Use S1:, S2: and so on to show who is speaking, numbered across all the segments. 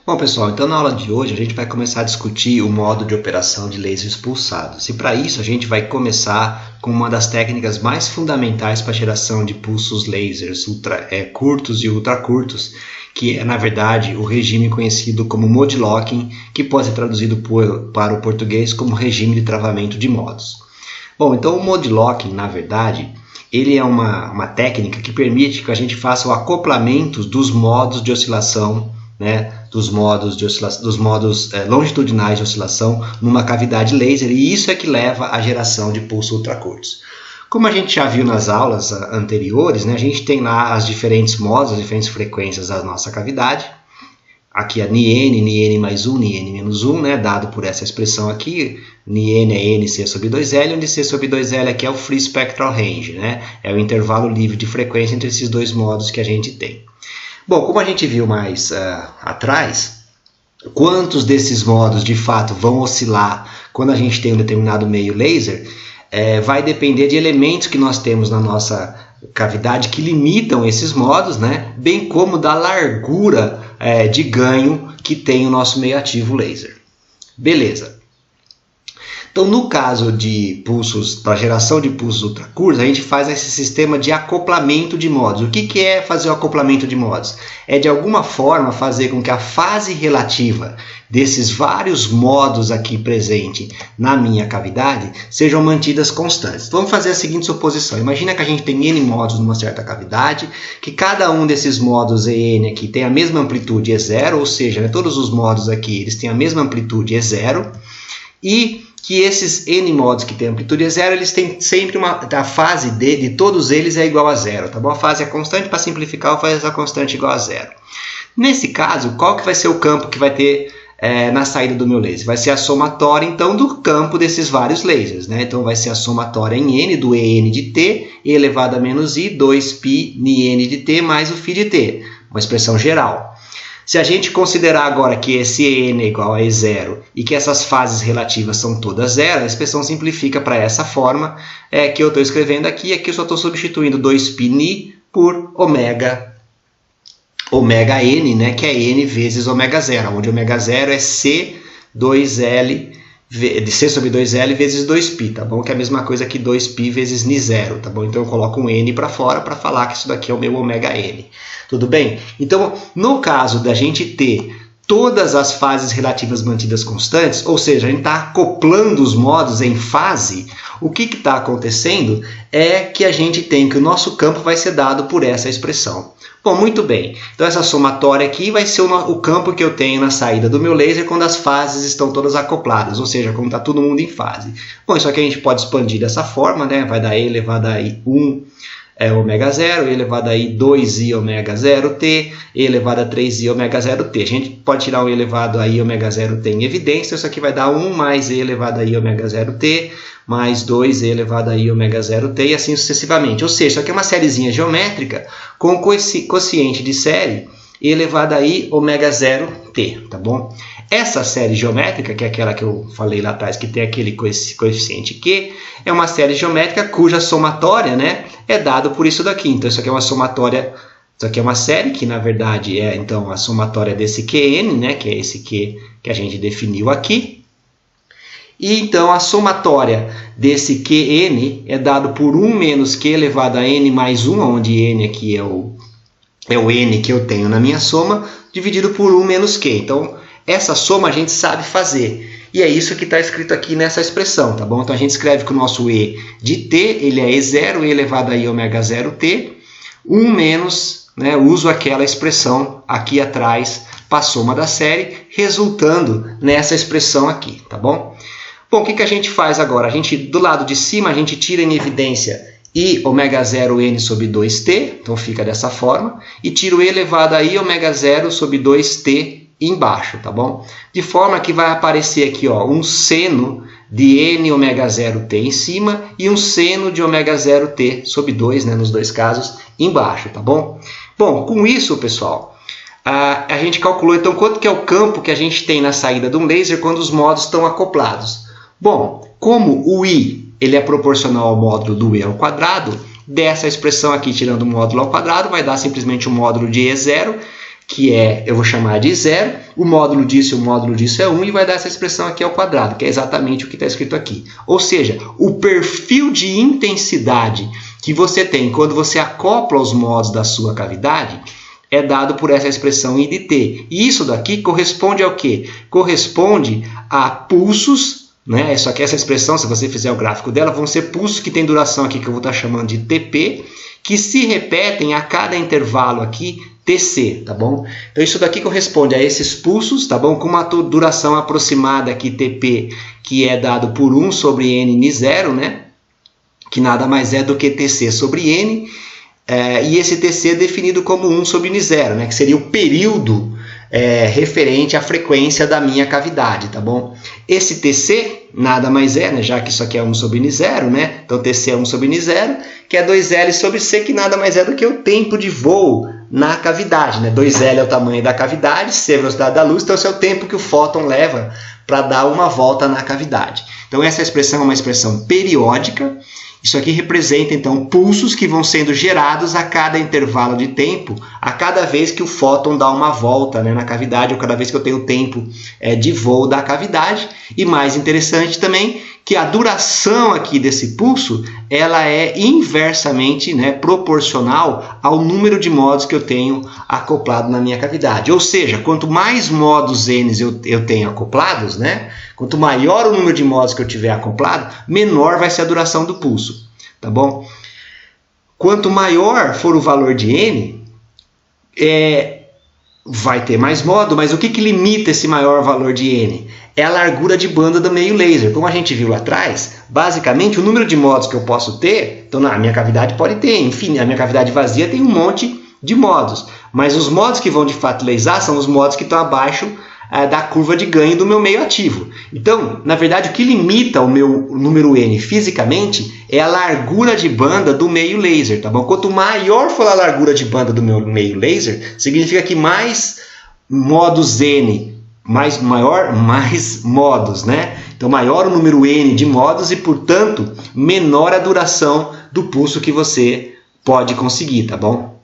S1: Bom, pessoal, então na aula de hoje a gente vai começar a discutir o modo de operação de lasers pulsados. E para isso a gente vai começar com uma das técnicas mais fundamentais para a geração de pulsos lasers curtos e ultracurtos, que é, na verdade, o regime conhecido como mode locking, que pode ser traduzido para o português como regime de travamento de modos. Bom, então o mode locking, na verdade, ele é uma técnica que permite que a gente faça o acoplamento dos modos de oscilação, dos modos longitudinais de oscilação numa cavidade laser, e isso é que leva à geração de pulsos ultracurtos. Como a gente já viu nas aulas anteriores, a gente tem lá os diferentes modos, as diferentes frequências da nossa cavidade. Aqui a N, N mais 1, N menos 1, dado por essa expressão aqui. N é NC sobre 2L, onde C sobre 2L aqui é o Free Spectral Range, é o intervalo livre de frequência entre esses dois modos que a gente tem. Bom, como a gente viu mais atrás, quantos desses modos de fato vão oscilar quando a gente tem um determinado meio laser, vai depender de elementos que nós temos na nossa cavidade que limitam esses modos, bem como da largura de ganho que tem o nosso meio ativo laser. Beleza. Então, no caso de pulsos, para geração de pulsos ultracurtos, a gente faz esse sistema de acoplamento de modos. O que é fazer o acoplamento de modos? É, de alguma forma, fazer com que a fase relativa desses vários modos aqui presentes na minha cavidade sejam mantidas constantes. Vamos fazer a seguinte suposição. Imagina que a gente tem N modos numa certa cavidade, que cada um desses modos EN aqui tem a mesma amplitude E0, ou seja, todos os modos aqui eles têm a mesma amplitude E0, e que esses N modos que têm amplitude E0, eles têm sempre a fase de todos eles é igual a zero, tá bom? A fase é constante, para simplificar, eu faço essa constante igual a zero. Nesse caso, qual que vai ser o campo que vai ter na saída do meu laser? Vai ser a somatória, então, do campo desses vários lasers, Então, vai ser a somatória em N do EN de T, E elevado a menos I, 2π N de T, mais o φ de T, uma expressão geral. Se a gente considerar agora que esse EN é igual a E0 e que essas fases relativas são todas zero, a expressão simplifica para essa forma que eu estou escrevendo aqui. Aqui eu só estou substituindo 2π Ni por ômega N, que é N vezes ômega 0, onde ômega 0 é C sobre 2L vezes 2π, tá bom? Que é a mesma coisa que 2π vezes Ni0, tá bom? Então eu coloco um N para fora para falar que isso daqui é o meu ômega N. Tudo bem? Então, no caso da gente ter todas as fases relativas mantidas constantes, ou seja, a gente está acoplando os modos em fase, o que está acontecendo é que a gente tem que o nosso campo vai ser dado por essa expressão. Bom, muito bem. Então essa somatória aqui vai ser o campo que eu tenho na saída do meu laser quando as fases estão todas acopladas, ou seja, quando está todo mundo em fase. Bom, isso aqui a gente pode expandir dessa forma, vai dar E elevado a I1 ômega 0, E elevado a I2i ômega 0t, E elevado a 3i ômega 0t. A gente pode tirar o E elevado a I ômega 0t em evidência, isso aqui vai dar 1 mais E elevado a I ômega 0t, mais 2E elevado a I ômega 0t, e assim sucessivamente. Ou seja, isso aqui é uma sériezinha geométrica com quociente de série E elevado a I ômega 0t, tá bom? Essa série geométrica, que é aquela que eu falei lá atrás, que tem aquele coeficiente Q, é uma série geométrica cuja somatória, é dado por isso daqui. Então, isso aqui é uma somatória, isso aqui é uma série que, na verdade, é então a somatória desse Qn, que é esse Q que a gente definiu aqui. E então a somatória desse Qn é dado por 1 menos Q elevado a N mais 1, onde N aqui é o N que eu tenho na minha soma, dividido por 1 menos Q. Então, essa soma a gente sabe fazer. E é isso que está escrito aqui nessa expressão, tá bom? Então a gente escreve que o nosso E de T, ele é E0, E elevado a I ômega 0t, 1 menos, uso aquela expressão aqui atrás para a soma da série, resultando nessa expressão aqui, tá bom? Bom, o que a gente faz agora? Do lado de cima, a gente tira em evidência I ômega 0 N sobre 2t, então fica dessa forma, e tira o E elevado a I ômega 0 sobre 2t embaixo, tá bom? De forma que vai aparecer aqui, um seno de N ômega 0t em cima e um seno de ômega 0t sobre 2, nos dois casos, embaixo, tá bom? Bom, com isso, pessoal, a gente calculou então quanto que é o campo que a gente tem na saída de um laser quando os modos estão acoplados. Bom, como o I ele é proporcional ao módulo do E ao quadrado, dessa expressão aqui, tirando o módulo ao quadrado, vai dar simplesmente o módulo de E0, que eu vou chamar de 0, o módulo disso é 1 e vai dar essa expressão aqui ao quadrado, que é exatamente o que está escrito aqui. Ou seja, o perfil de intensidade que você tem quando você acopla os modos da sua cavidade é dado por essa expressão I de t. E isso daqui corresponde ao quê? Corresponde a pulsos, né? Isso aqui, essa expressão, se você fizer o gráfico dela, vão ser pulsos que tem duração aqui que eu vou estar chamando de TP, que se repetem a cada intervalo aqui TC, tá bom? Então isso daqui corresponde a esses pulsos, tá bom? Com uma duração aproximada aqui TP, que é dado por 1 sobre N 0, né? Que nada mais é do que TC sobre N, e esse TC é definido como 1 sobre N 0, né? Que seria o período referente à frequência da minha cavidade, tá bom? Esse TC nada mais é, né? Já que isso aqui é 1 sobre N 0, né? Então TC é 1 sobre N 0, que é 2L sobre C, que nada mais é do que o tempo de voo na cavidade, né? 2L é o tamanho da cavidade, C é a velocidade da luz, então esse é o tempo que o fóton leva para dar uma volta na cavidade. Então essa expressão é uma expressão periódica. Isso aqui representa, então, pulsos que vão sendo gerados a cada intervalo de tempo, a cada vez que o fóton dá uma volta, né, na cavidade, ou cada vez que eu tenho o tempo de voo da cavidade. E mais interessante também, que a duração aqui desse pulso, ela é inversamente, né, proporcional ao número de modos que eu tenho acoplado na minha cavidade. Ou seja, quanto mais modos N eu tenho acoplados, né, quanto maior o número de modos que eu tiver acoplado, menor vai ser a duração do pulso, tá bom? Quanto maior for o valor de N, vai ter mais modo, mas o que limita esse maior valor de N? É a largura de banda do meio laser. Como a gente viu lá atrás, basicamente o número de modos que eu posso ter, então na minha cavidade pode ter, enfim, a minha cavidade vazia tem um monte de modos, mas os modos que vão de fato laser são os modos que estão abaixo da curva de ganho do meu meio ativo. Então, na verdade, o que limita o meu número N fisicamente é a largura de banda do meio laser, tá bom? Quanto maior for a largura de banda do meu meio laser, significa que mais modos N, mais modos, né? Então, maior o número N de modos e, portanto, menor a duração do pulso que você pode conseguir, tá bom?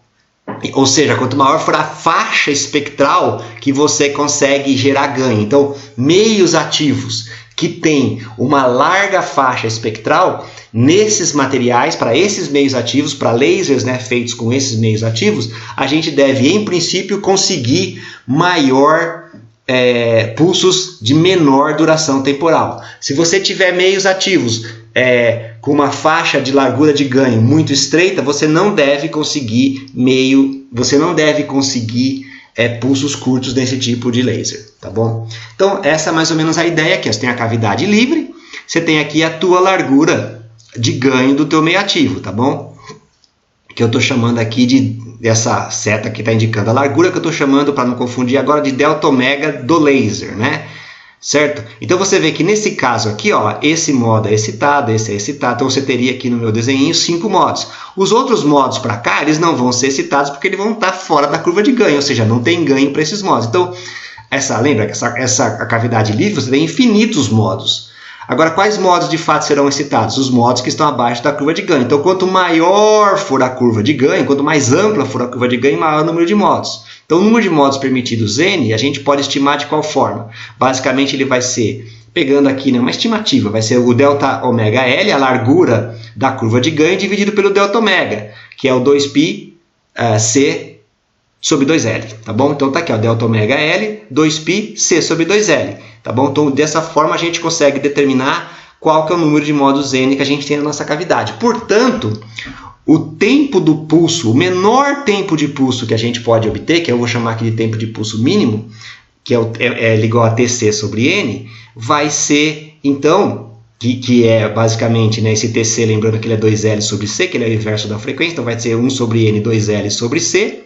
S1: Ou seja, quanto maior for a faixa espectral que você consegue gerar ganho. Então, meios ativos que têm uma larga faixa espectral, nesses materiais, para esses meios ativos, para lasers, né, feitos com esses meios ativos, a gente deve, em princípio, conseguir pulsos de menor duração temporal. Se você tiver meios ativos com uma faixa de largura de ganho muito estreita, você não deve conseguir pulsos curtos desse tipo de laser, tá bom? Então essa é mais ou menos a ideia aqui. Você tem a cavidade livre, você tem aqui a tua largura de ganho do teu meio ativo, tá bom? Que eu estou chamando aqui dessa seta que está indicando a largura, que eu estou chamando, para não confundir agora, de delta ômega do laser, né? Certo? Então você vê que nesse caso aqui, ó, esse modo é excitado, esse é excitado, então você teria aqui no meu desenho 5 modos. Os outros modos para cá, eles não vão ser excitados porque eles vão estar fora da curva de ganho, ou seja, não tem ganho para esses modos. Então, lembra que essa cavidade livre, você tem infinitos modos. Agora, quais modos de fato serão excitados? Os modos que estão abaixo da curva de ganho. Então, quanto maior for a curva de ganho, quanto mais ampla for a curva de ganho, maior o número de modos. Então, o número de modos permitidos N, a gente pode estimar de qual forma? Basicamente, ele vai ser, pegando aqui, né, uma estimativa, vai ser o delta ômega L, a largura da curva de ganho, dividido pelo delta ômega, que é o 2π C sobre 2L, tá bom? Então, tá aqui, ó, delta ômega L, 2π C sobre 2L, tá bom? Então, dessa forma, a gente consegue determinar qual que é o número de modos N que a gente tem na nossa cavidade. Portanto, o tempo do pulso, o menor tempo de pulso que a gente pode obter, que eu vou chamar aqui de tempo de pulso mínimo, que é igual a TC sobre N, vai ser, então, que é basicamente, né, esse TC, lembrando que ele é 2L sobre C, que ele é o inverso da frequência, então vai ser 1 sobre N, 2L sobre C,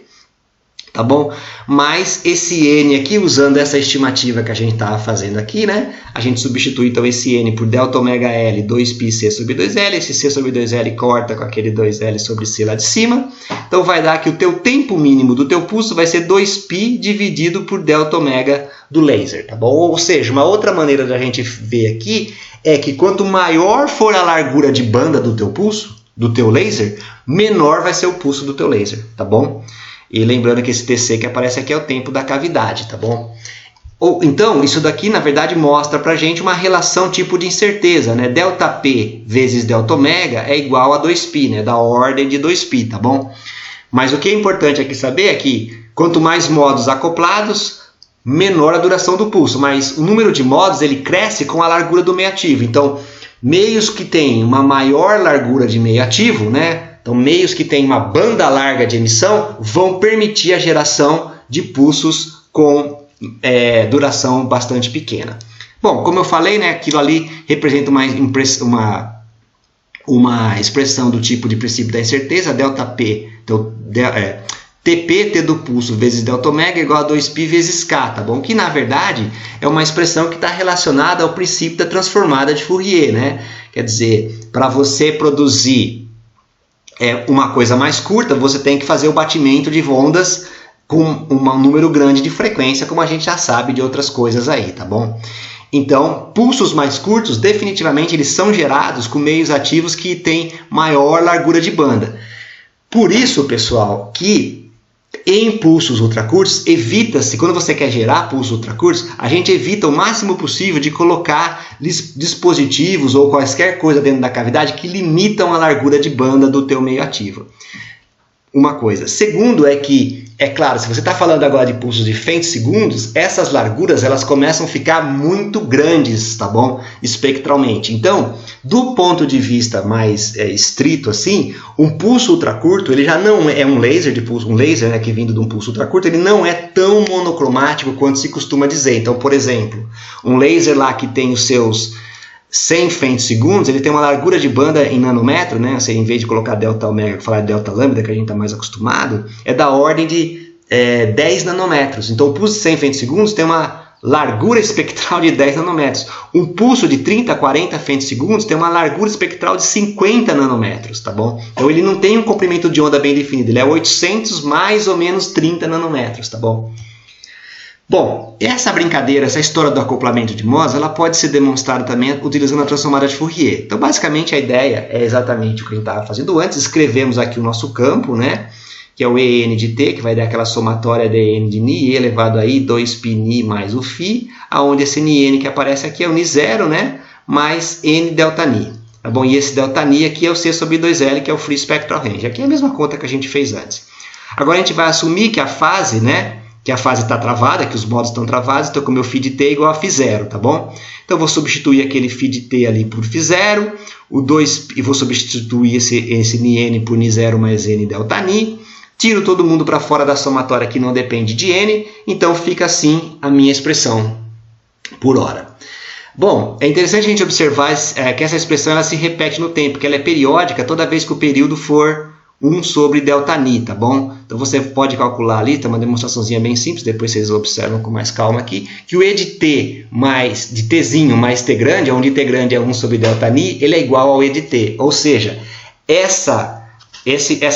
S1: tá bom? Mas esse N aqui, usando essa estimativa que a gente estava fazendo aqui, né? A gente substitui então esse N por delta ômega L, 2π C sobre 2L. Esse C sobre 2L corta com aquele 2L sobre C lá de cima. Então vai dar que o teu tempo mínimo do teu pulso vai ser 2π dividido por delta ômega do laser, tá bom? Ou seja, uma outra maneira da gente ver aqui é que quanto maior for a largura de banda do teu pulso, do teu laser, menor vai ser o pulso do teu laser, tá bom? E lembrando que esse TC que aparece aqui é o tempo da cavidade, tá bom? Então, isso daqui, na verdade, mostra pra gente uma relação tipo de incerteza, né? ΔP vezes ΔΩ é igual a 2π, né? Da ordem de 2π, tá bom? Mas o que é importante aqui saber é que quanto mais modos acoplados, menor a duração do pulso. Mas o número de modos, ele cresce com a largura do meio ativo. Então, meios que têm uma maior largura de meio ativo, né? Então, meios que têm uma banda larga de emissão vão permitir a geração de pulsos com duração bastante pequena. Bom, como eu falei, né, aquilo ali representa uma expressão do tipo de princípio da incerteza, ΔP, então, TP, T do pulso, vezes ΔΩ é igual a 2π vezes K, tá bom? Que, na verdade, é uma expressão que está relacionada ao princípio da transformada de Fourier, né? Quer dizer, para você produzir uma coisa mais curta, você tem que fazer o batimento de ondas com um número grande de frequência, como a gente já sabe de outras coisas aí, tá bom? Então, pulsos mais curtos, definitivamente, eles são gerados com meios ativos que têm maior largura de banda. Por isso, pessoal, que em pulsos ultracurtos, evita-se, quando você quer gerar pulsos ultracurtos, a gente evita o máximo possível de colocar dispositivos ou quaisquer coisa dentro da cavidade que limitam a largura de banda do teu meio ativo. Uma coisa. Segundo é que, é claro, se você está falando agora de pulsos de femtosegundos, essas larguras elas começam a ficar muito grandes, tá bom? Espectralmente. Então, do ponto de vista mais estrito assim, um pulso ultracurto, ele já não é um laser de pulso, um laser, né, que vindo de um pulso ultracurto, ele não é tão monocromático quanto se costuma dizer. Então, por exemplo, um laser lá que tem os seus 100 femtosegundos, ele tem uma largura de banda em nanômetro, né? Você, em vez de colocar delta ômega, falar delta lambda, que a gente está mais acostumado, é da ordem de 10 nanômetros. Então, o pulso de 100 femtosegundos tem uma largura espectral de 10 nanômetros. Um pulso de 30 a 40 femtosegundos tem uma largura espectral de 50 nanômetros, tá bom? Então, ele não tem um comprimento de onda bem definido, ele é 800 mais ou menos 30 nanômetros, tá bom? Bom, essa brincadeira, essa história do acoplamento de modos, ela pode ser demonstrada também utilizando a transformada de Fourier. Então, basicamente, a ideia é exatamente o que a gente estava fazendo antes. Escrevemos aqui o nosso campo, né? Que é o EN de T, que vai dar aquela somatória de EN de Ni, elevado aí 2π Ni mais o Φ, aonde esse Ni que aparece aqui é o Ni0, né? Mais N delta Ni. Tá bom? E esse delta Ni aqui é o C sobre 2L, que é o Free Spectral Range. Aqui é a mesma conta que a gente fez antes. Agora, a gente vai assumir que a fase, né? Que a fase está travada, que os modos estão travados, então com o meu φ de t é igual a φ0, tá bom? Então eu vou substituir aquele φ de t ali por φ0, e vou substituir esse Ni por Ni0 mais N delta Ni, tiro todo mundo para fora da somatória que não depende de N, então fica assim a minha expressão por hora. Bom, é interessante a gente observar que essa expressão ela se repete no tempo, que ela é periódica toda vez que o período for 1 sobre delta Ni, tá bom? Então você pode calcular ali, tem uma demonstraçãozinha bem simples, depois vocês observam com mais calma aqui, que o E de T mais, de Tzinho mais T grande, onde T grande é 1 sobre delta Ni, ele é igual ao E de T. Ou seja, essa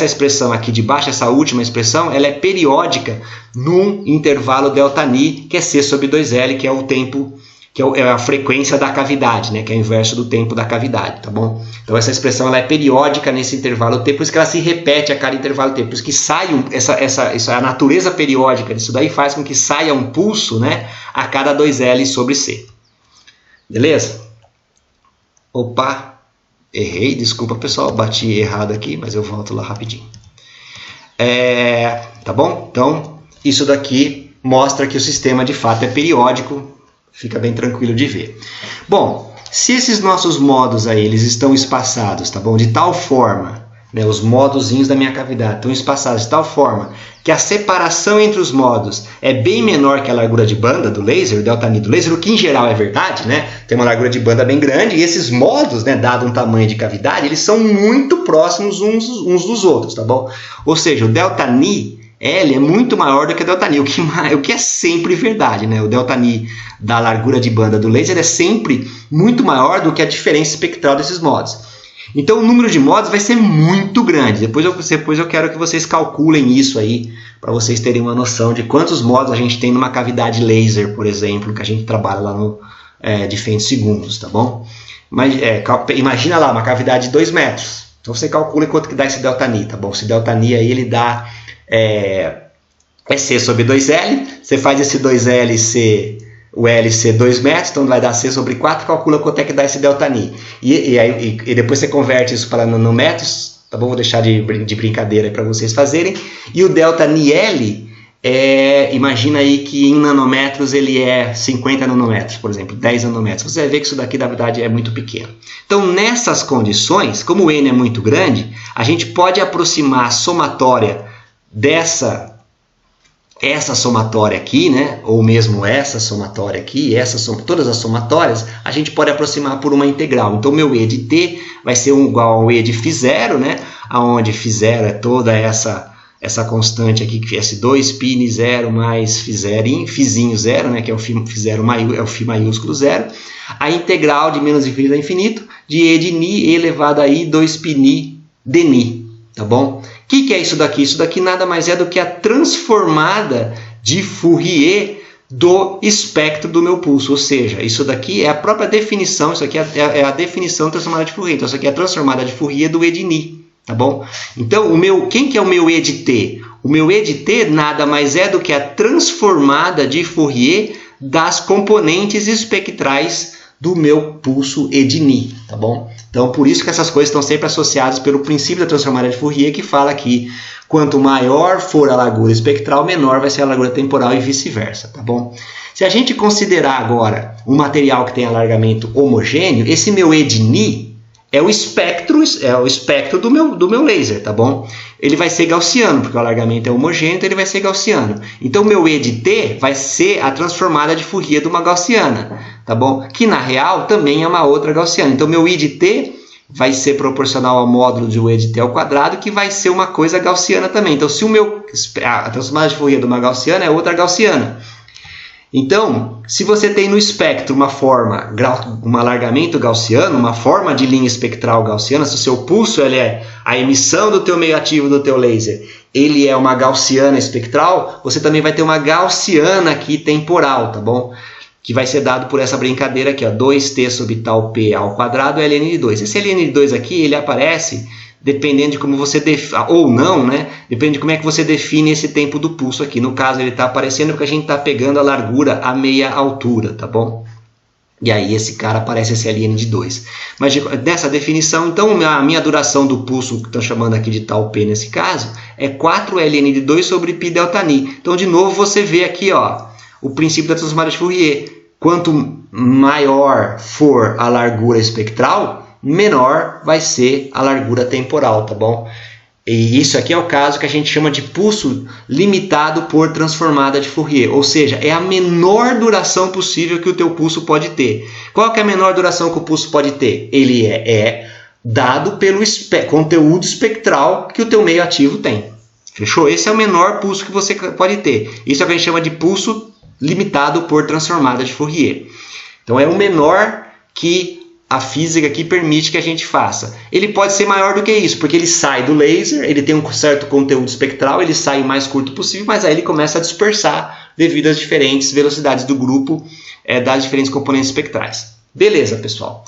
S1: expressão aqui de baixo, essa última expressão, ela é periódica num intervalo delta Ni, que é C sobre 2L, que é o tempo, que é a frequência da cavidade, né? Que é o inverso do tempo da cavidade, tá bom? Então essa expressão ela é periódica nesse intervalo T, por isso que ela se repete a cada intervalo T, por isso que sai a natureza periódica disso daí faz com que saia um pulso, né? A cada 2L sobre C. Beleza? Opa, errei, desculpa pessoal, bati errado aqui, mas eu volto lá rapidinho. Tá bom? Então isso daqui mostra que o sistema de fato é periódico. Fica bem tranquilo de ver. Bom, se esses nossos modos aí, eles estão espaçados, tá bom? De tal forma, né, os modozinhos da minha cavidade estão espaçados de tal forma que a separação entre os modos é bem menor que a largura de banda do laser, o delta Ni do laser, o que em geral é verdade, né? Tem uma largura de banda bem grande e esses modos, né, dado um tamanho de cavidade, eles são muito próximos uns dos outros, tá bom? Ou seja, o delta Ni L é muito maior do que o delta Ni, o que é sempre verdade, né? O delta Ni da largura de banda do laser é sempre muito maior do que a diferença espectral desses modos. Então o número de modos vai ser muito grande. Depois eu quero que vocês calculem isso aí, para vocês terem uma noção de quantos modos a gente tem numa cavidade laser, por exemplo, que a gente trabalha lá no de femtosegundos, tá bom? Mas, imagina lá, uma cavidade de 2 metros. Então você calcula quanto que dá esse delta Ni, tá bom? Esse delta Ni aí ele dá é C sobre 2L. Você faz esse 2L ser o L ser 2 metros, então vai dar C sobre 4, calcula quanto é que dá esse ΔNi. E depois você converte isso para nanometros, tá bom? Vou deixar de brincadeira para vocês fazerem. E o ΔNiL, imagina aí que em nanômetros ele é 50 nanômetros, por exemplo, 10 nanômetros. Você vai ver que isso daqui, na verdade, é muito pequeno. Então, nessas condições, como o N é muito grande, a gente pode aproximar a somatória essa somatória aqui, né? Ou mesmo essa somatória aqui, todas as somatórias, a gente pode aproximar por uma integral. Então, meu E de t vai ser igual ao E de φ0, né? Onde φ0 é toda essa constante aqui, que é esse 2πn0 mais φzinho 0, né? Que é o φ0 é o φ maiúsculo 0. A integral de menos infinito a infinito de E de ni elevado a i 2πni dni, tá bom? O que é isso daqui? Isso daqui nada mais é do que a transformada de Fourier do espectro do meu pulso. Ou seja, isso daqui é a própria definição, isso aqui é a definição transformada de Fourier. Então, isso aqui é a transformada de Fourier do E de ni, tá bom? Então, quem que é o meu E de t? O meu E de t nada mais é do que a transformada de Fourier das componentes espectrais do meu pulso E de ni, tá bom? Então, por isso que essas coisas estão sempre associadas pelo princípio da transformada de Fourier, que fala que quanto maior for a largura espectral, menor vai ser a largura temporal e vice-versa, tá bom? Se a gente considerar agora um material que tem alargamento homogêneo, esse meu E de ni é o espectro do meu laser, tá bom? Ele vai ser gaussiano, porque o alargamento é homogêneo, então ele vai ser gaussiano. Então, meu E de t vai ser a transformada de Fourier de uma gaussiana, tá bom? Que, na real, também é uma outra gaussiana. Então, meu I de t vai ser proporcional ao módulo de E de t ao quadrado, que vai ser uma coisa gaussiana também. Então, se a transformada de Fourier de uma gaussiana é outra gaussiana. Então, se você tem no espectro um alargamento gaussiano, uma forma de linha espectral gaussiana, se o seu pulso é a emissão do teu meio ativo do teu laser, ele é uma gaussiana espectral, você também vai ter uma gaussiana aqui temporal, tá bom? Que vai ser dado por essa brincadeira aqui, ó, 2t sobre tal p ao quadrado ln de 2. Esse ln de 2 aqui, ele aparece dependendo de como você ou não, né? Depende de como é que você define esse tempo do pulso aqui. No caso, ele está aparecendo porque a gente está pegando a largura a meia altura, tá bom? E aí esse cara aparece esse ln de 2. Mas dessa definição, então, a minha duração do pulso, que estão chamando aqui de tal p nesse caso, é 4 ln de 2 sobre π ΔNi. Então, de novo, você vê aqui, ó, o princípio da transformada de Fourier. Quanto maior for a largura espectral, menor vai ser a largura temporal, tá bom? E isso aqui é o caso que a gente chama de pulso limitado por transformada de Fourier, ou seja, é a menor duração possível que o teu pulso pode ter. Qual que é a menor duração que o pulso pode ter? Ele é dado pelo conteúdo espectral que o teu meio ativo tem. Fechou? Esse é o menor pulso que você pode ter. Isso é o que a gente chama de pulso limitado por transformada de Fourier. Então é o menor que a física aqui permite que a gente faça. Ele pode ser maior do que isso, porque ele sai do laser, ele tem um certo conteúdo espectral, ele sai o mais curto possível, mas aí ele começa a dispersar devido às diferentes velocidades do grupo das diferentes componentes espectrais. Beleza, pessoal?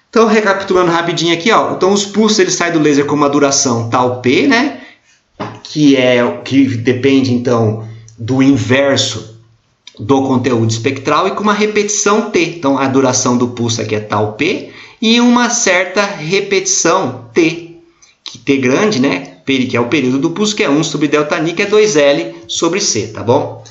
S1: Então, recapitulando rapidinho aqui, ó, então os pulsos eles saem do laser com uma duração tal p, né? Que depende então do inverso do conteúdo espectral e com uma repetição t. Então, a duração do pulso aqui é tal p e uma certa repetição t, que t grande, né? Que é o período do pulso, que é 1 sobre ΔNi, que é 2L sobre c, tá bom?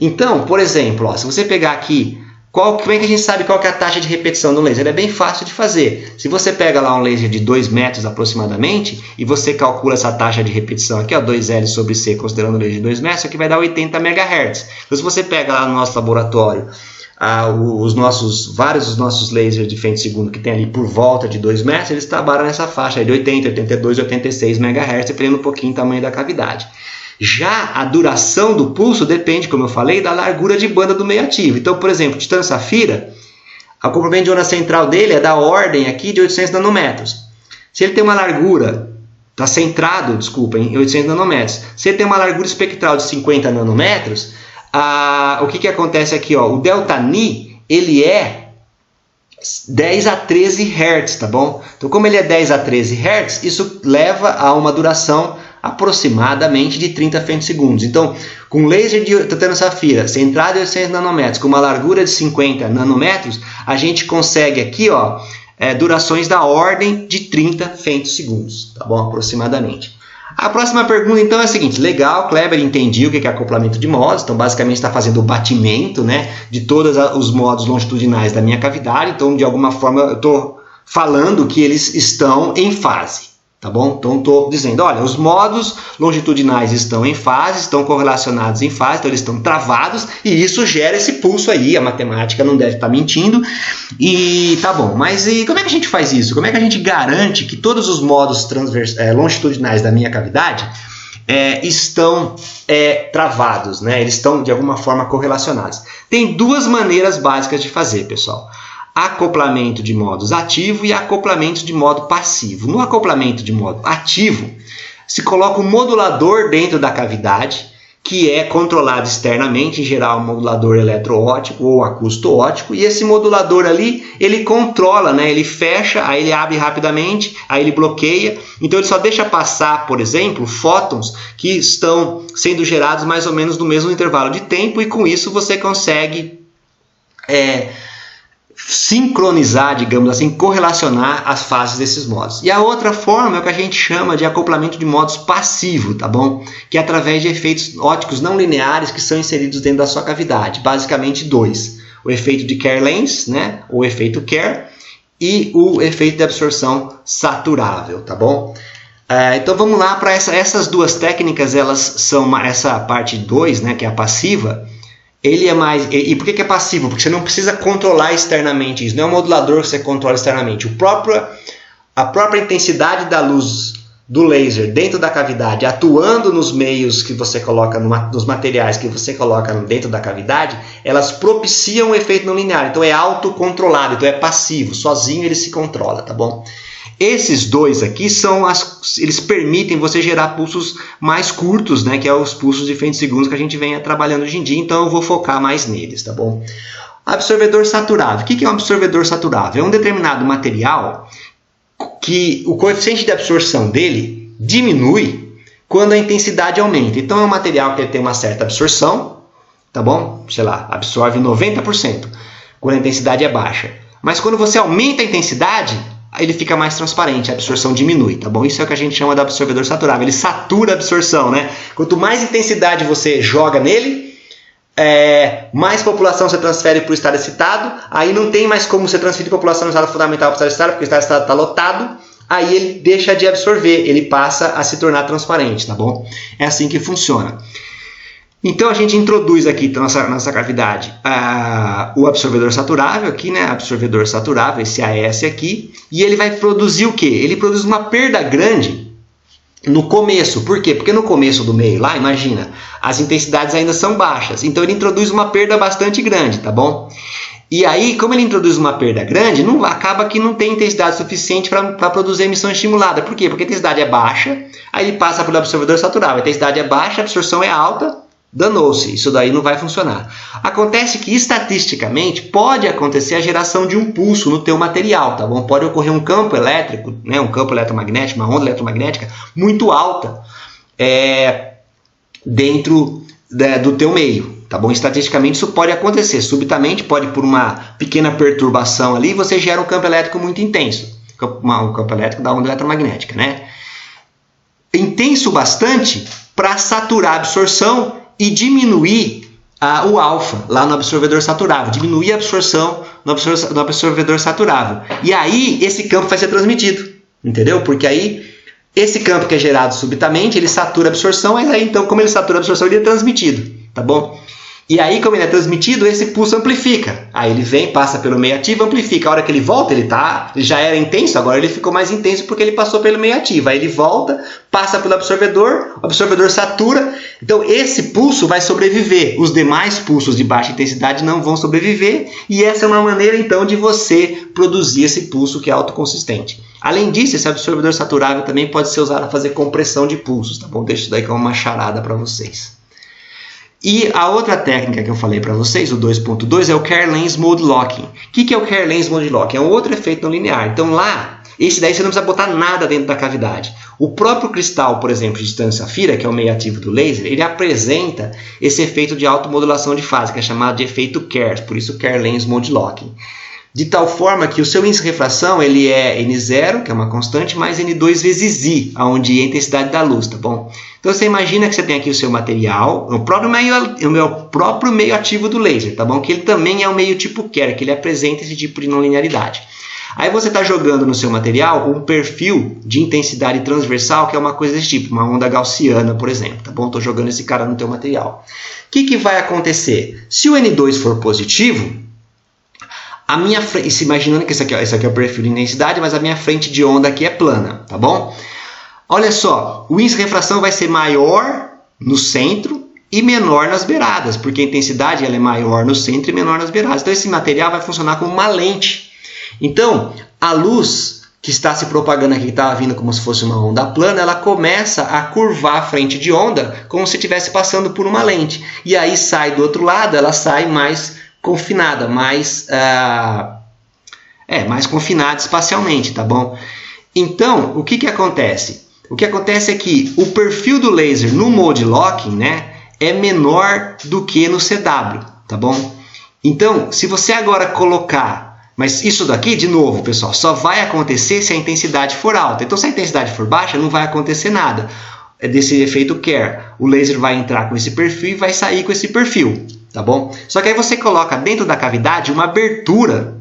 S1: Então, por exemplo, ó, se você pegar aqui, como é que a gente sabe qual que é a taxa de repetição do laser? É bem fácil de fazer. Se você pega lá um laser de 2 metros aproximadamente e você calcula essa taxa de repetição aqui, ó, 2L sobre C, considerando o laser de 2 metros, aqui vai dar 80 MHz. Então, se você pega lá no nosso laboratório vários dos nossos lasers de fente segundo que tem ali por volta de 2 metros, eles trabalham nessa faixa aí de 80, 82, 86 MHz, dependendo um pouquinho do tamanho da cavidade. Já a duração do pulso depende, como eu falei, da largura de banda do meio ativo. Então, por exemplo, titânio safira, o comprimento de onda central dele é da ordem aqui de 800 nanômetros. Se ele tem uma largura, está centrado, desculpa, em 800 nanômetros. Se ele tem uma largura espectral de 50 nanômetros, o que acontece aqui? Ó, o ΔNi, ele é 10 a 13 Hz, tá bom? Então, como ele é 10 a 13 Hz, isso leva a uma duração aproximadamente de 30 femtosegundos. Então, com laser de titânio-safira, centrado em 800 nanômetros, com uma largura de 50 nanômetros, a gente consegue aqui, ó, durações da ordem de 30 femtosegundos, tá bom? Aproximadamente. A próxima pergunta, então, é a seguinte. Legal, Kleber, entendi o que é acoplamento de modos. Então, basicamente, está fazendo o batimento, né, de todos os modos longitudinais da minha cavidade. Então, de alguma forma, eu estou falando que eles estão em fase. Tá bom? Então, estou dizendo, olha, os modos longitudinais estão em fase, estão correlacionados em fase, então eles estão travados, e isso gera esse pulso aí. A matemática não deve estar mentindo. E tá bom, mas e como é que a gente faz isso? Como é que a gente garante que todos os modos longitudinais da minha cavidade estão travados, né? Eles estão, de alguma forma, correlacionados? Tem duas maneiras básicas de fazer, pessoal. Acoplamento de modos ativo e acoplamento de modo passivo. No acoplamento de modo ativo, se coloca um modulador dentro da cavidade, que é controlado externamente, em geral um modulador eletroóptico ou acústico-óptico, e esse modulador ali, ele controla, né? Ele fecha, aí ele abre rapidamente, aí ele bloqueia, então ele só deixa passar, por exemplo, fótons que estão sendo gerados mais ou menos no mesmo intervalo de tempo, e com isso você consegue sincronizar, digamos assim, correlacionar as fases desses modos. E a outra forma é o que a gente chama de acoplamento de modos passivo, tá bom? Que é através de efeitos ópticos não lineares que são inseridos dentro da sua cavidade. Basicamente dois. O efeito de Kerr-Lenz, né? O efeito Kerr, e o efeito de absorção saturável, tá bom? Então vamos lá para essas duas técnicas. Elas são essa parte 2, né, que é a passiva. Ele é mais... E por que é passivo? Porque você não precisa controlar externamente isso. Não é um modulador que você controla externamente. A própria intensidade da luz do laser dentro da cavidade, atuando nos meios que você coloca, nos materiais que você coloca dentro da cavidade, elas propiciam o efeito não linear. Então é autocontrolado, então é passivo. Sozinho ele se controla, tá bom? Esses dois aqui eles permitem você gerar pulsos mais curtos, né, que é os pulsos de femtosegundos que a gente vem trabalhando hoje em dia, então eu vou focar mais neles, tá bom? Absorvedor saturável. O que é um absorvedor saturável? É um determinado material que o coeficiente de absorção dele diminui quando a intensidade aumenta. Então é um material que tem uma certa absorção, tá bom? Sei lá, absorve 90% quando a intensidade é baixa. Mas quando você aumenta a intensidade, ele fica mais transparente, a absorção diminui, tá bom? Isso é o que a gente chama de absorvedor saturável. Ele satura a absorção, né? Quanto mais intensidade você joga nele, mais população você transfere para o estado excitado. Aí não tem mais como você transferir população no estado fundamental para o estado excitado, porque o estado excitado está lotado. Aí ele deixa de absorver, ele passa a se tornar transparente, tá bom? É assim que funciona. Então a gente introduz aqui na nossa cavidade o absorvedor saturável aqui, né? Absorvedor saturável, esse AS aqui, e ele vai produzir o quê? Ele produz uma perda grande no começo. Por quê? Porque no começo do meio lá, imagina, as intensidades ainda são baixas. Então ele introduz uma perda bastante grande, tá bom? E aí, como ele introduz uma perda grande, acaba que não tem intensidade suficiente para produzir emissão estimulada. Por quê? Porque a intensidade é baixa, aí ele passa pelo absorvedor saturável. A intensidade é baixa, a absorção é alta, danou-se, isso daí não vai funcionar. Acontece que estatisticamente pode acontecer a geração de um pulso no teu material, tá bom? Pode ocorrer um campo elétrico, né? Um campo eletromagnético, uma onda eletromagnética muito alta dentro do teu meio, tá bom? Estatisticamente isso pode acontecer, subitamente pode por uma pequena perturbação ali, você gera um campo elétrico muito intenso, um campo elétrico da onda eletromagnética, né? Intenso bastante para saturar a absorção e diminuir o alfa lá no absorvedor saturável, diminuir a absorção no absorvedor saturável. E aí esse campo vai ser transmitido, entendeu? Porque aí esse campo que é gerado subitamente, ele satura a absorção, mas aí então como ele satura a absorção, ele é transmitido, tá bom? E aí, como ele é transmitido, esse pulso amplifica. Aí ele vem, passa pelo meio ativo, amplifica. A hora que ele volta, ele já era intenso, agora ele ficou mais intenso porque ele passou pelo meio ativo. Aí ele volta, passa pelo absorvedor, o absorvedor satura. Então esse pulso vai sobreviver. Os demais pulsos de baixa intensidade não vão sobreviver. E essa é uma maneira então de você produzir esse pulso que é autoconsistente. Além disso, esse absorvedor saturável também pode ser usado para fazer compressão de pulsos, tá bom? Deixa isso daí como uma charada para vocês. E a outra técnica que eu falei para vocês, o 2.2, é o Kerr-Lenz Mode Locking. O que é o Kerr-Lenz Mode Locking? É um outro efeito não linear. Então lá, Esse daí você não precisa botar nada dentro da cavidade. O próprio cristal, por exemplo, de titânio safira, que é o meio ativo do laser, ele apresenta esse efeito de automodulação de fase, que é chamado de efeito Kerr, por isso Kerr Lens Mode Locking. De tal forma que o seu índice de refração ele é N0, que é uma constante, mais N2 vezes I, onde é a intensidade da luz, tá bom? Então você imagina que você tem aqui o seu material, o próprio meio ativo do laser, tá bom? Que ele também é um meio tipo Kerr, que ele apresenta esse tipo de não linearidade. Aí você está jogando no seu material um perfil de intensidade transversal, que é uma coisa desse tipo, uma onda gaussiana, por exemplo, tá bom? Estou jogando esse cara no teu material. O que vai acontecer? Se o N2 for positivo, a minha frente, imaginando que esse aqui é o perfil de intensidade, mas a minha frente de onda aqui é plana, tá bom? Olha só, o índice de refração vai ser maior no centro e menor nas beiradas, porque a intensidade ela é maior no centro e menor nas beiradas. Então esse material vai funcionar como uma lente. Então, a luz que está se propagando aqui, que estava vindo como se fosse uma onda plana, ela começa a curvar a frente de onda como se estivesse passando por uma lente. E aí sai do outro lado, ela sai mais confinada, mais confinada espacialmente, tá bom? Então, o que acontece? O que acontece é que o perfil do laser no mode locking, né, é menor do que no CW, tá bom? Então, se você agora colocar, mas isso daqui, de novo, pessoal, só vai acontecer se a intensidade for alta. Então, se a intensidade for baixa, não vai acontecer nada desse efeito Kerr. O laser vai entrar com esse perfil e vai sair com esse perfil. Tá bom? Só que aí você coloca dentro da cavidade uma abertura,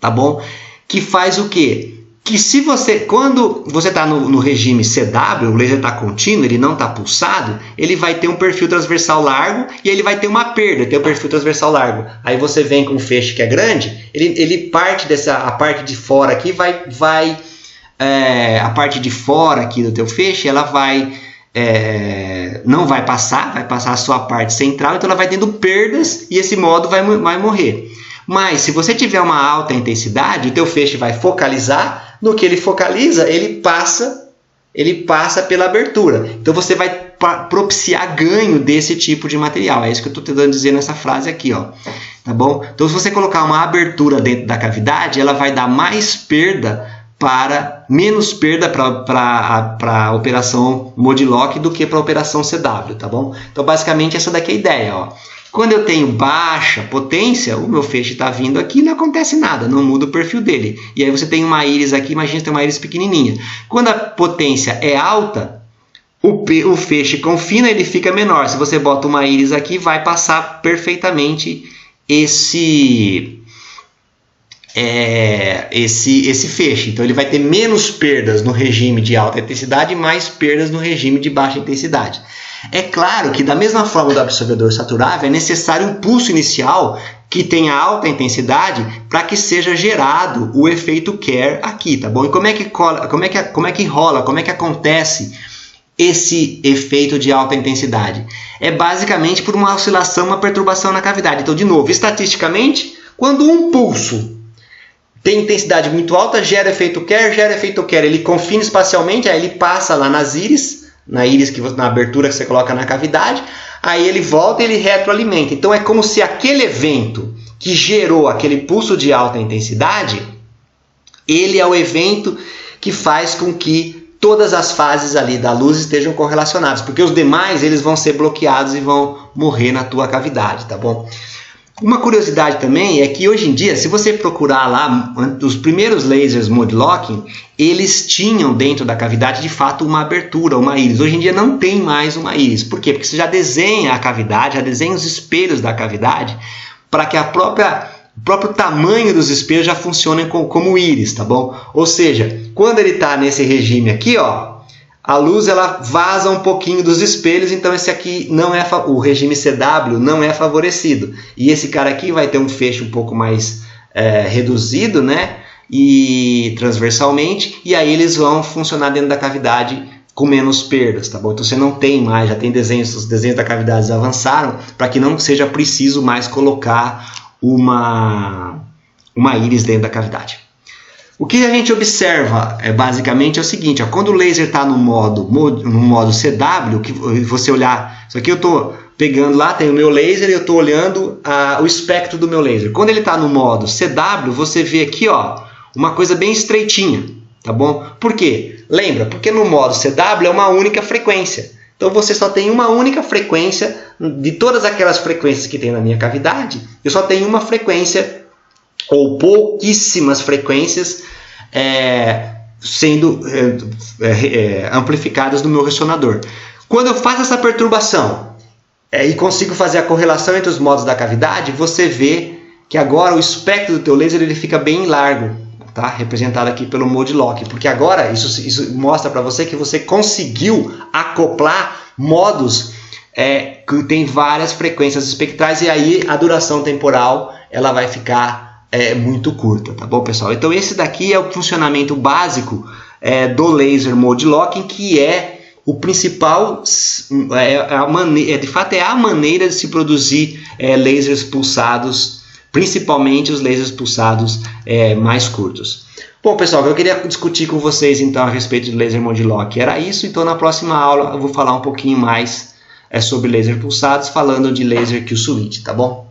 S1: tá bom? Que faz o quê? Que se você, quando você está no regime CW, o laser está contínuo, ele não está pulsado, ele vai ter um perfil transversal largo e ele vai ter uma perda, tem um perfil transversal largo. Aí você vem com um feixe que é grande, ele parte a parte de fora aqui a parte de fora aqui do teu feixe, ela não vai passar a sua parte central, então ela vai tendo perdas e esse modo vai morrer. Mas se você tiver uma alta intensidade, o teu feixe vai focalizar, no que ele focaliza, ele passa pela abertura. Então você vai propiciar ganho desse tipo de material. É isso que eu estou tentando dizer nessa frase aqui, ó. Tá bom? Então se você colocar uma abertura dentro da cavidade, ela vai dar menos perda para a operação mode lock do que para a operação CW, tá bom? Então, basicamente, essa daqui é a ideia, ó. Quando eu tenho baixa potência, o meu feixe está vindo aqui e não acontece nada, não muda o perfil dele. E aí você tem uma íris aqui, imagina que tem uma íris pequenininha. Quando a potência é alta, o feixe confina, ele fica menor. Se você bota uma íris aqui, vai passar perfeitamente esse feixe. Então ele vai ter menos perdas no regime de alta intensidade e mais perdas no regime de baixa intensidade. É claro que da mesma forma do absorvedor saturável é necessário um pulso inicial que tenha alta intensidade para que seja gerado o efeito Kerr aqui, tá bom? E como é que acontece esse efeito de alta intensidade? É basicamente por uma oscilação, uma perturbação na cavidade. Então, de novo, estatisticamente, quando um pulso tem intensidade muito alta, gera efeito Kerr, ele confina espacialmente, aí ele passa lá na abertura que você coloca na cavidade, aí ele volta e ele retroalimenta. Então é como se aquele evento que gerou aquele pulso de alta intensidade, ele é o evento que faz com que todas as fases ali da luz estejam correlacionadas, porque os demais eles vão ser bloqueados e vão morrer na tua cavidade, tá bom? Uma curiosidade também é que hoje em dia, se você procurar lá, os primeiros lasers mode locking, eles tinham dentro da cavidade de fato uma abertura, uma íris. Hoje em dia não tem mais uma íris. Por quê? Porque você já desenha a cavidade, já desenha os espelhos da cavidade para que o próprio tamanho dos espelhos já funcionem como íris, tá bom? Ou seja, quando ele está nesse regime aqui, ó, a luz ela vaza um pouquinho dos espelhos, então esse aqui não é o regime CW não é favorecido. E esse cara aqui vai ter um feixe um pouco mais reduzido, né? E transversalmente, e aí eles vão funcionar dentro da cavidade com menos perdas, tá bom? Então você não tem mais, já tem desenhos, os desenhos da cavidade avançaram para que não seja preciso mais colocar uma íris dentro da cavidade. O que a gente observa basicamente é o seguinte, ó, quando o laser está no modo CW, que você olhar, isso aqui eu estou pegando lá, tem o meu laser e eu estou olhando o espectro do meu laser. Quando ele está no modo CW, você vê aqui ó, uma coisa bem estreitinha, tá bom? Por quê? Lembra, porque no modo CW é uma única frequência. Então você só tem uma única frequência de todas aquelas frequências que tem na minha cavidade. Eu só tenho uma frequência ou pouquíssimas frequências sendo amplificadas no meu ressonador. Quando eu faço essa perturbação e consigo fazer a correlação entre os modos da cavidade, você vê que agora o espectro do teu laser ele fica bem largo, tá? Representado aqui pelo mode lock, porque agora isso mostra para você que você conseguiu acoplar modos que tem várias frequências espectrais, e aí a duração temporal ela vai ficar muito curta, tá bom, pessoal? Então esse daqui é o funcionamento básico do laser mode locking, que é o principal, de fato é a maneira de se produzir lasers pulsados, principalmente os lasers pulsados mais curtos. Bom, pessoal, eu queria discutir com vocês então a respeito do laser mode lock era isso. Então na próxima aula eu vou falar um pouquinho mais sobre laser pulsados, falando de laser kill switch, tá bom?